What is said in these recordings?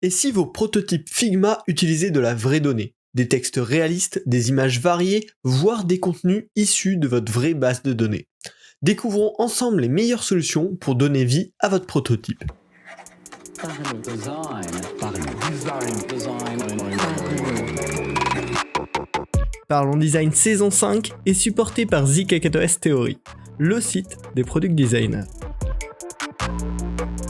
Et si vos prototypes Figma utilisaient de la vraie donnée, des textes réalistes, des images variées, voire des contenus issus de votre vraie base de données? Découvrons ensemble les meilleures solutions pour donner vie à votre prototype. Parlons Design saison 5 est supporté par ZKS Theory, le site des product designers.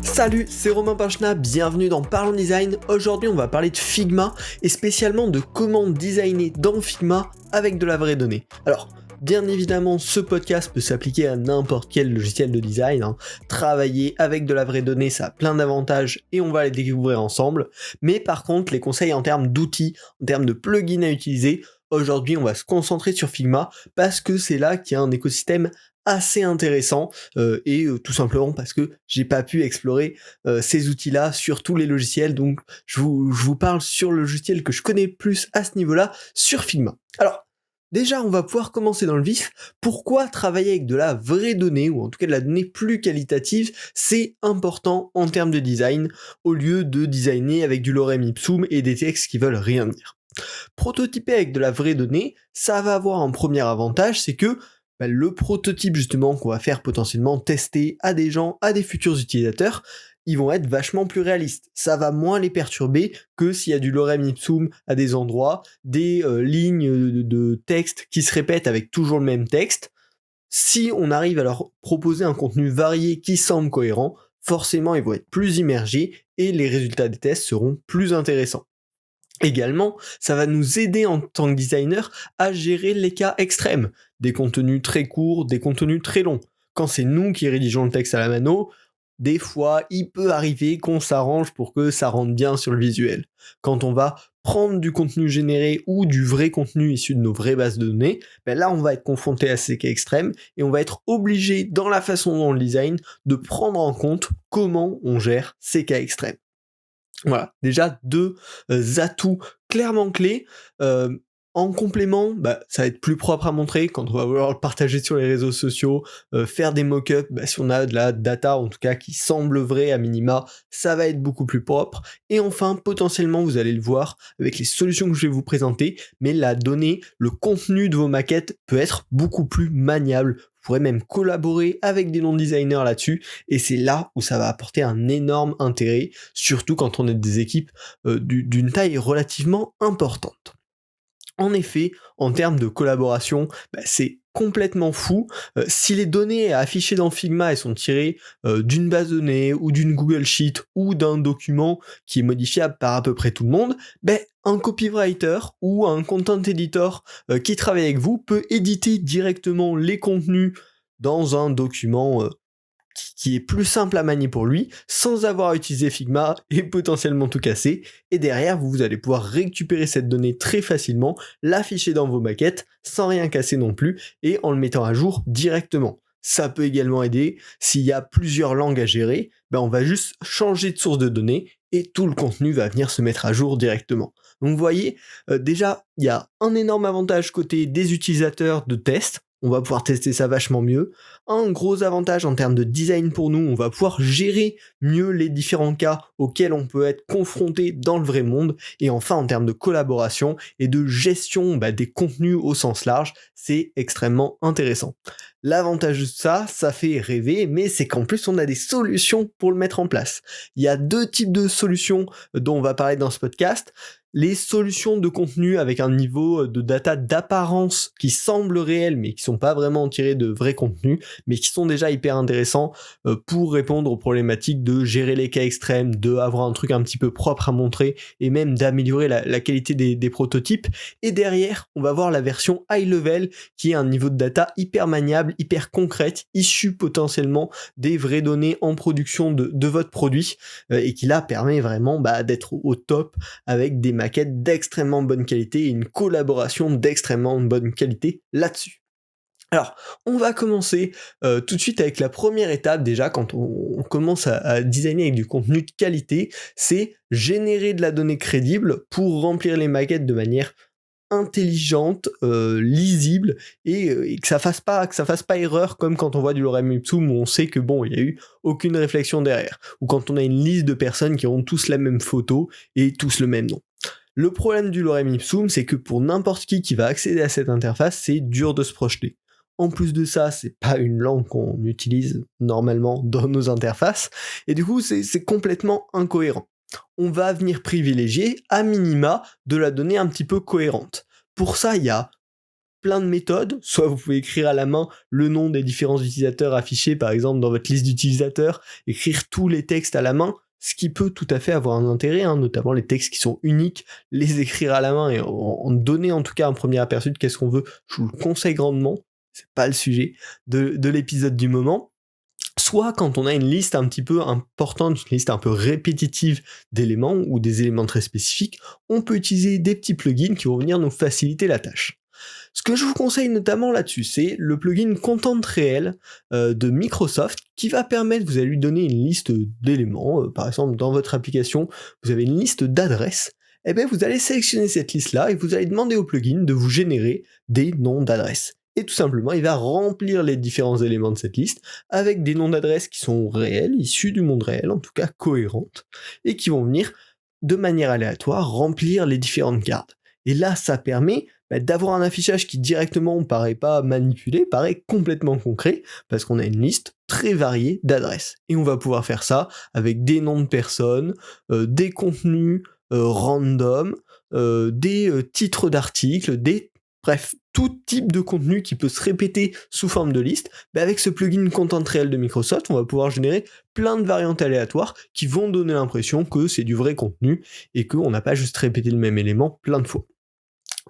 Salut, c'est Romain Pinchna, bienvenue dans Parlons Design. Aujourd'hui on va parler de Figma et spécialement de comment designer dans Figma avec de la vraie donnée. Alors, bien évidemment, ce podcast peut s'appliquer à n'importe quel logiciel de design. Travailler avec de la vraie donnée, ça a plein d'avantages et on va les découvrir ensemble. Mais par contre, les conseils en termes d'outils, en termes de plugins à utiliser, aujourd'hui on va se concentrer sur Figma parce que c'est là qu'il y a un écosystème assez intéressant et tout simplement parce que j'ai pas pu explorer ces outils-là sur tous les logiciels, donc je vous parle sur le logiciel que je connais plus à ce niveau-là, sur Figma. Alors, déjà, on va pouvoir commencer dans le vif. Pourquoi travailler avec de la vraie donnée, ou en tout cas de la donnée plus qualitative, c'est important en termes de design, au lieu de designer avec du lorem ipsum et des textes qui veulent rien dire. Prototyper avec de la vraie donnée, ça va avoir un premier avantage, c'est que le prototype justement qu'on va faire potentiellement tester à des gens, à des futurs utilisateurs, ils vont être vachement plus réalistes. Ça va moins les perturber que s'il y a du lorem ipsum à des endroits, des lignes de texte qui se répètent avec toujours le même texte. Si on arrive à leur proposer un contenu varié qui semble cohérent, forcément ils vont être plus immergés et les résultats des tests seront plus intéressants. Également, ça va nous aider en tant que designer à gérer les cas extrêmes, des contenus très courts, des contenus très longs. Quand c'est nous qui rédigeons le texte à la mano, des fois, il peut arriver qu'on s'arrange pour que ça rentre bien sur le visuel. Quand on va prendre du contenu généré ou du vrai contenu issu de nos vraies bases de données, là on va être confronté à ces cas extrêmes et on va être obligé dans la façon dont on le design de prendre en compte comment on gère ces cas extrêmes. Voilà, déjà deux atouts clairement clés. En complément, ça va être plus propre à montrer quand on va vouloir le partager sur les réseaux sociaux, faire des mock-ups, si on a de la data en tout cas qui semble vraie à minima, ça va être beaucoup plus propre. Et enfin, potentiellement, vous allez le voir avec les solutions que je vais vous présenter, mais la donnée, le contenu de vos maquettes peut être beaucoup plus maniable. Vous pourrez même collaborer avec des non-designers là-dessus, et c'est là où ça va apporter un énorme intérêt, surtout quand on est des équipes d'une taille relativement importante. En effet, en termes de collaboration, c'est complètement fou. Si les données affichées dans Figma elles sont tirées d'une base de données ou d'une Google Sheet ou d'un document qui est modifiable par à peu près tout le monde, un copywriter ou un content editor qui travaille avec vous peut éditer directement les contenus dans un document qui est plus simple à manier pour lui, sans avoir à utiliser Figma et potentiellement tout casser, et derrière vous allez pouvoir récupérer cette donnée très facilement, l'afficher dans vos maquettes, sans rien casser non plus, et en le mettant à jour directement. Ça peut également aider, s'il y a plusieurs langues à gérer, on va juste changer de source de données, et tout le contenu va venir se mettre à jour directement. Donc vous voyez, déjà, il y a un énorme avantage côté des utilisateurs de test, on va pouvoir tester ça vachement mieux. Un gros avantage en termes de design pour nous, on va pouvoir gérer mieux les différents cas auxquels on peut être confronté dans le vrai monde. Et enfin, en termes de collaboration et de gestion des contenus au sens large, c'est extrêmement intéressant. L'avantage de ça fait rêver, mais c'est qu'en plus on a des solutions pour le mettre en place. Il y a deux types de solutions dont on va parler dans ce podcast. Les solutions de contenu avec un niveau de data d'apparence qui semble réel mais qui sont pas vraiment tirés de vrais contenus, mais qui sont déjà hyper intéressants pour répondre aux problématiques de gérer les cas extrêmes, de avoir un truc un petit peu propre à montrer et même d'améliorer la qualité des prototypes. Et derrière, on va voir la version high level qui est un niveau de data hyper maniable, hyper concrète, issue potentiellement des vraies données en production de votre produit et qui là permet vraiment d'être au top avec des maquettes d'extrêmement bonne qualité et une collaboration d'extrêmement bonne qualité là-dessus. Alors, on va commencer tout de suite avec la première étape déjà quand on commence à designer avec du contenu de qualité, c'est générer de la donnée crédible pour remplir les maquettes de manière intelligente, lisible et que ça fasse pas erreur comme quand on voit du lorem ipsum où on sait que bon, il y a eu aucune réflexion derrière, ou quand on a une liste de personnes qui ont tous la même photo et tous le même nom. Le problème du lorem ipsum, c'est que pour n'importe qui va accéder à cette interface, c'est dur de se projeter. En plus de ça, c'est pas une langue qu'on utilise normalement dans nos interfaces, et du coup, c'est complètement incohérent. On va venir privilégier, à minima, de la donnée un petit peu cohérente. Pour ça, il y a plein de méthodes, soit vous pouvez écrire à la main le nom des différents utilisateurs affichés, par exemple dans votre liste d'utilisateurs, écrire tous les textes à la main, ce qui peut tout à fait avoir un intérêt, notamment les textes qui sont uniques, les écrire à la main et en donner en tout cas un premier aperçu de qu'est-ce qu'on veut, je vous le conseille grandement, c'est pas le sujet de l'épisode du moment. Soit quand on a une liste un petit peu importante, une liste un peu répétitive d'éléments ou des éléments très spécifiques, on peut utiliser des petits plugins qui vont venir nous faciliter la tâche. Ce que je vous conseille notamment là-dessus, c'est le plugin Content-Réel de Microsoft qui va permettre, vous allez lui donner une liste d'éléments, par exemple dans votre application, vous avez une liste d'adresses, et bien vous allez sélectionner cette liste-là et vous allez demander au plugin de vous générer des noms d'adresses. Et tout simplement, il va remplir les différents éléments de cette liste avec des noms d'adresses qui sont réels, issus du monde réel, en tout cas cohérentes, et qui vont venir, de manière aléatoire, remplir les différentes gardes. Et là, ça permet d'avoir un affichage qui directement paraît pas manipulé, paraît complètement concret, parce qu'on a une liste très variée d'adresses. Et on va pouvoir faire ça avec des noms de personnes, des contenus random, des titres d'articles, bref, tout type de contenu qui peut se répéter sous forme de liste. Avec ce plugin Content-Réel de Microsoft, on va pouvoir générer plein de variantes aléatoires qui vont donner l'impression que c'est du vrai contenu et qu'on n'a pas juste répété le même élément plein de fois.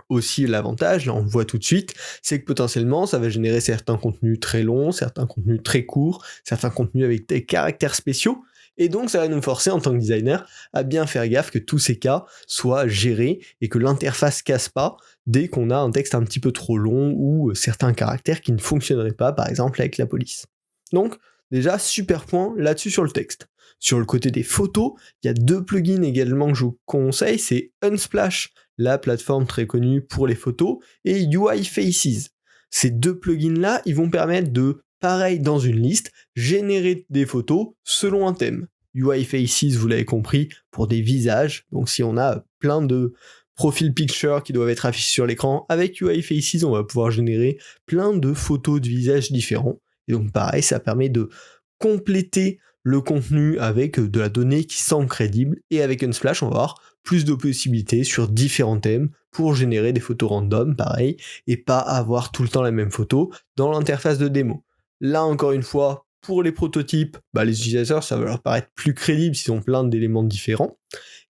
Aussi, l'avantage, là on le voit tout de suite, c'est que potentiellement ça va générer certains contenus très longs, certains contenus très courts, certains contenus avec des caractères spéciaux, et donc ça va nous forcer en tant que designer à bien faire gaffe que tous ces cas soient gérés et que l'interface casse pas dès qu'on a un texte un petit peu trop long ou certains caractères qui ne fonctionneraient pas, par exemple avec la police. Donc déjà, super point là-dessus sur le texte. Sur le côté des photos, il y a deux plugins également que je vous conseille, c'est Unsplash, la plateforme très connue pour les photos, et UI Faces. Ces deux plugins-là, ils vont permettre de, pareil dans une liste, générer des photos selon un thème. UI Faces, vous l'avez compris, pour des visages, donc si on a plein de profil picture qui doivent être affichés sur l'écran, avec UI Faces, on va pouvoir générer plein de photos de visages différents, et donc pareil, ça permet de compléter le contenu avec de la donnée qui semble crédible, et avec Unsplash, on va avoir plus de possibilités sur différents thèmes pour générer des photos random, pareil, et pas avoir tout le temps la même photo dans l'interface de démo. Là, encore une fois, pour les prototypes, les utilisateurs, ça va leur paraître plus crédible s'ils ont plein d'éléments différents,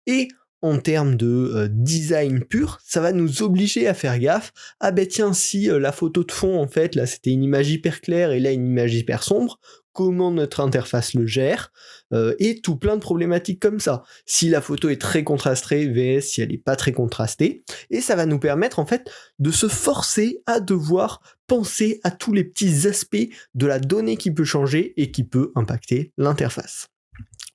et en termes de design pur, ça va nous obliger à faire gaffe. Ah tiens, si la photo de fond, en fait, là c'était une image hyper claire et là une image hyper sombre, comment notre interface le gère, et tout plein de problématiques comme ça. Si la photo est très contrastée, vs si elle n'est pas très contrastée, et ça va nous permettre en fait de se forcer à devoir penser à tous les petits aspects de la donnée qui peut changer et qui peut impacter l'interface.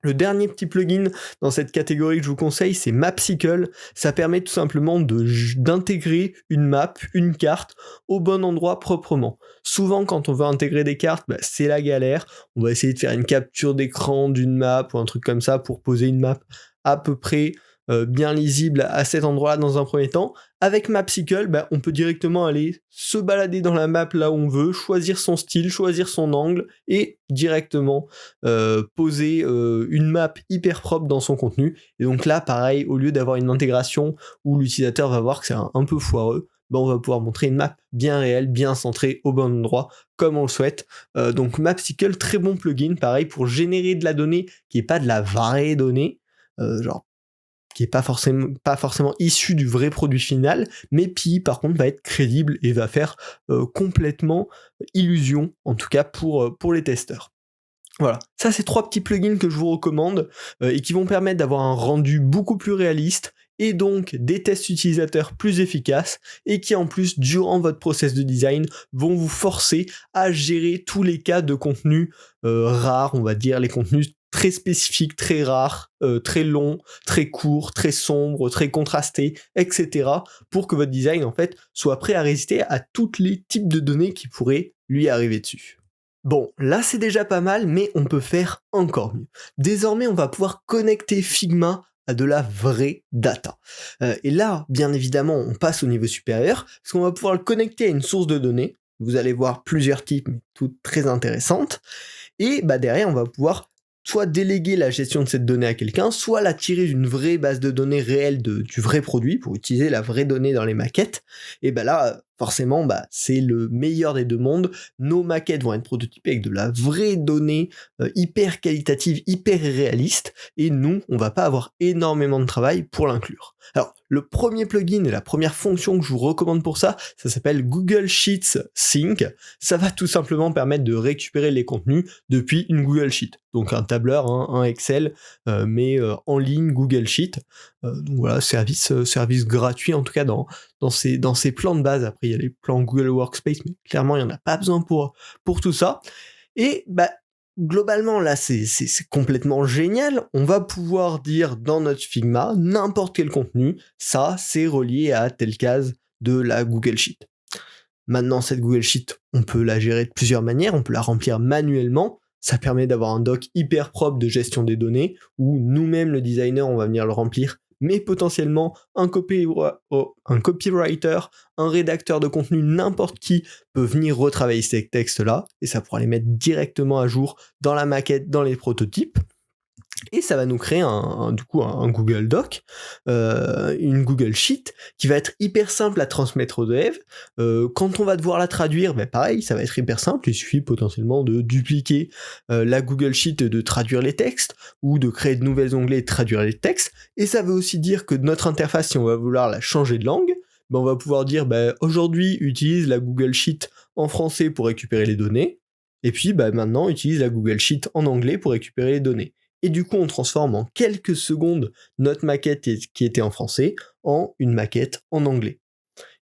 Le dernier petit plugin dans cette catégorie que je vous conseille, c'est Mapsicle. Ça permet tout simplement d'intégrer une map, une carte, au bon endroit proprement. Souvent, quand on veut intégrer des cartes, c'est la galère. On va essayer de faire une capture d'écran d'une map ou un truc comme ça pour poser une map à peu près bien lisible à cet endroit-là dans un premier temps. Avec Mapsicle, on peut directement aller se balader dans la map là où on veut, choisir son style, choisir son angle et directement poser une map hyper propre dans son contenu. Et donc là, pareil, au lieu d'avoir une intégration où l'utilisateur va voir que c'est un peu foireux, on va pouvoir montrer une map bien réelle, bien centrée au bon endroit, comme on le souhaite. Donc Mapsicle, très bon plugin, pareil, pour générer de la donnée qui n'est pas de la vraie donnée, qui n'est pas forcément issu du vrai produit final, mais qui par contre va être crédible et va faire complètement illusion, en tout cas pour les testeurs. Voilà, ça c'est 3 petits plugins que je vous recommande et qui vont permettre d'avoir un rendu beaucoup plus réaliste et donc des tests utilisateurs plus efficaces et qui en plus durant votre process de design vont vous forcer à gérer tous les cas de contenu rares, on va dire les contenus très spécifiques, très rares, très longs, très courts, très sombres, très contrastés, etc. pour que votre design en fait soit prêt à résister à tous les types de données qui pourraient lui arriver dessus. Bon, là c'est déjà pas mal, mais on peut faire encore mieux. Désormais, on va pouvoir connecter Figma à de la vraie data. Et là, bien évidemment, on passe au niveau supérieur, parce qu'on va pouvoir le connecter à une source de données. Vous allez voir plusieurs types, mais toutes très intéressantes. Et derrière, on va pouvoir soit déléguer la gestion de cette donnée à quelqu'un, soit la tirer d'une vraie base de données réelle du vrai produit pour utiliser la vraie donnée dans les maquettes. Et là, forcément, c'est le meilleur des deux mondes. Nos maquettes vont être prototypées avec de la vraie donnée hyper qualitative, hyper réaliste, et nous, on va pas avoir énormément de travail pour l'inclure. Alors, le premier plugin et la première fonction que je vous recommande pour ça s'appelle Google Sheets Sync. Ça va tout simplement permettre de récupérer les contenus depuis une Google Sheet. Donc un tableur, un Excel, mais en ligne Google Sheet. Donc voilà, service gratuit en tout cas dans ces plans de base. Après il y a les plans Google Workspace, mais clairement il n'y en a pas besoin pour tout ça. Et globalement, là, c'est complètement génial. On va pouvoir dire dans notre Figma n'importe quel contenu, ça, c'est relié à telle case de la Google Sheet. Maintenant, cette Google Sheet, on peut la gérer de plusieurs manières. On peut la remplir manuellement. Ça permet d'avoir un doc hyper propre de gestion des données, où nous-mêmes, le designer, on va venir le remplir, mais potentiellement un copywriter, un rédacteur de contenu, n'importe qui peut venir retravailler ces textes-là, et ça pourra les mettre directement à jour dans la maquette, dans les prototypes. Et ça va nous créer un Google Doc, une Google Sheet qui va être hyper simple à transmettre aux devs. Quand on va devoir la traduire, pareil, ça va être hyper simple. Il suffit potentiellement de dupliquer la Google Sheet et de traduire les textes, ou de créer de nouveaux onglets et de traduire les textes. Et ça veut aussi dire que notre interface, si on va vouloir la changer de langue, on va pouvoir dire aujourd'hui utilise la Google Sheet en français pour récupérer les données, et puis maintenant utilise la Google Sheet en anglais pour récupérer les données. Et du coup, on transforme en quelques secondes notre maquette qui était en français en une maquette en anglais.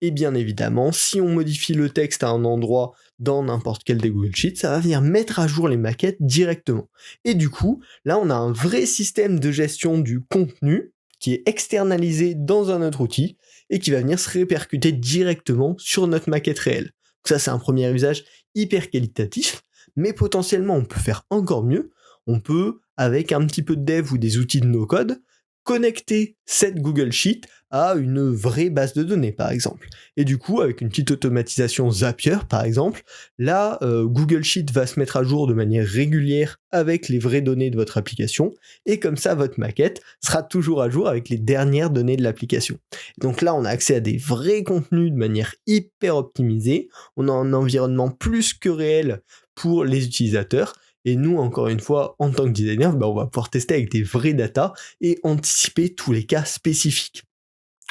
Et bien évidemment, si on modifie le texte à un endroit dans n'importe quel des Google Sheets, ça va venir mettre à jour les maquettes directement. Et du coup, là, on a un vrai système de gestion du contenu qui est externalisé dans un autre outil et qui va venir se répercuter directement sur notre maquette réelle. Donc ça, c'est un premier usage hyper qualitatif, mais potentiellement, on peut faire encore mieux. On peut, avec un petit peu de dev ou des outils de no-code, connecter cette Google Sheet à une vraie base de données, par exemple. Et du coup, avec une petite automatisation Zapier, par exemple, là, Google Sheet va se mettre à jour de manière régulière avec les vraies données de votre application, et comme ça, votre maquette sera toujours à jour avec les dernières données de l'application. Donc là, on a accès à des vrais contenus de manière hyper optimisée, on a un environnement plus que réel pour les utilisateurs, et nous, encore une fois, en tant que designer, on va pouvoir tester avec des vraies datas et anticiper tous les cas spécifiques.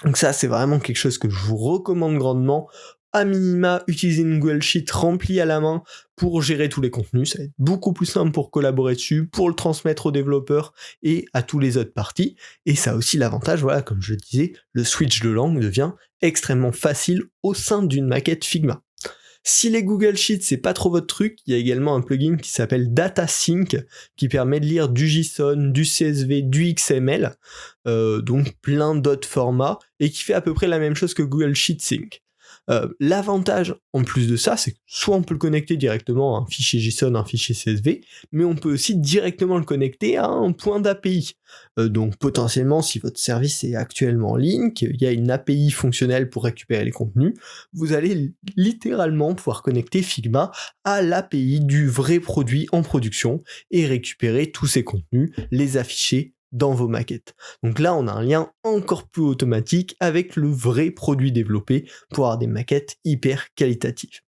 Donc ça, c'est vraiment quelque chose que je vous recommande grandement. À minima, utiliser une Google Sheet remplie à la main pour gérer tous les contenus. Ça va être beaucoup plus simple pour collaborer dessus, pour le transmettre aux développeurs et à tous les autres parties. Et ça a aussi l'avantage, comme je le disais, le switch de langue devient extrêmement facile au sein d'une maquette Figma. Si les Google Sheets c'est pas trop votre truc, il y a également un plugin qui s'appelle DataSync qui permet de lire du JSON, du CSV, du XML, donc plein d'autres formats, et qui fait à peu près la même chose que Google Sheet Sync. L'avantage en plus de ça, c'est que soit on peut le connecter directement à un fichier JSON, un fichier CSV, mais on peut aussi directement le connecter à un point d'API. Donc potentiellement, si votre service est actuellement en ligne, qu'il y a une API fonctionnelle pour récupérer les contenus, vous allez littéralement pouvoir connecter Figma à l'API du vrai produit en production et récupérer tous ces contenus, les afficher dans vos maquettes. Donc là, on a un lien encore plus automatique avec le vrai produit développé pour avoir des maquettes hyper qualitatives.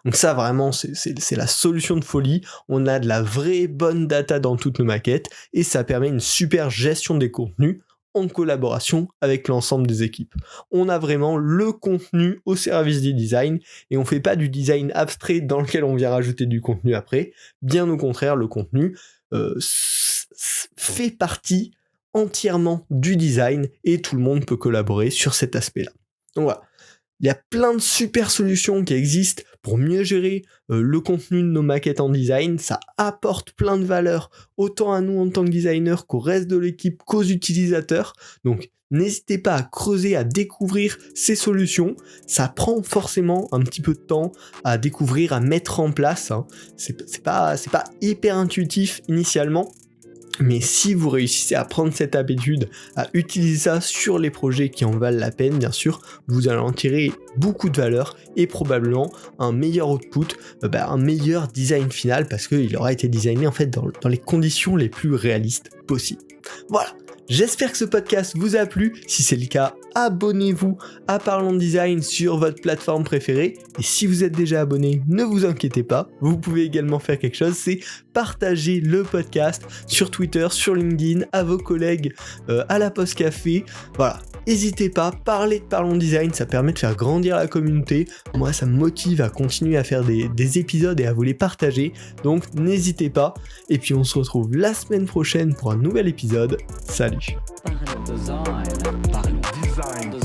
Donc ça, vraiment, c'est la solution de folie. On a de la vraie bonne data dans toutes nos maquettes et ça permet une super gestion des contenus en collaboration avec l'ensemble des équipes. On a vraiment le contenu au service du design et on fait pas du design abstrait dans lequel on vient rajouter du contenu après. Bien au contraire, le contenu fait partie entièrement du design et tout le monde peut collaborer sur cet aspect-là. Donc voilà. Il y a plein de super solutions qui existent pour mieux gérer le contenu de nos maquettes en design. Ça apporte plein de valeur autant à nous en tant que designers qu'au reste de l'équipe, qu'aux utilisateurs. Donc n'hésitez pas à creuser, à découvrir ces solutions. Ça prend forcément un petit peu de temps à découvrir, à mettre en place. C'est pas hyper intuitif initialement. Mais si vous réussissez à prendre cette habitude, à utiliser ça sur les projets qui en valent la peine, bien sûr, vous allez en tirer beaucoup de valeur et probablement un meilleur output, un meilleur design final parce qu'il aura été designé en fait dans les conditions les plus réalistes possibles. Voilà. J'espère que ce podcast vous a plu. Si c'est le cas, abonnez-vous à Parlons Design sur votre plateforme préférée. Et si vous êtes déjà abonné, ne vous inquiétez pas. Vous pouvez également faire quelque chose, c'est partager le podcast sur Twitter, sur LinkedIn, à vos collègues, à la pause café. Voilà. N'hésitez pas, parlez de Parlons Design, ça permet de faire grandir la communauté. Moi, ça me motive à continuer à faire des épisodes et à vous les partager. Donc, n'hésitez pas. Et puis, on se retrouve la semaine prochaine pour un nouvel épisode. Salut! Parlons design.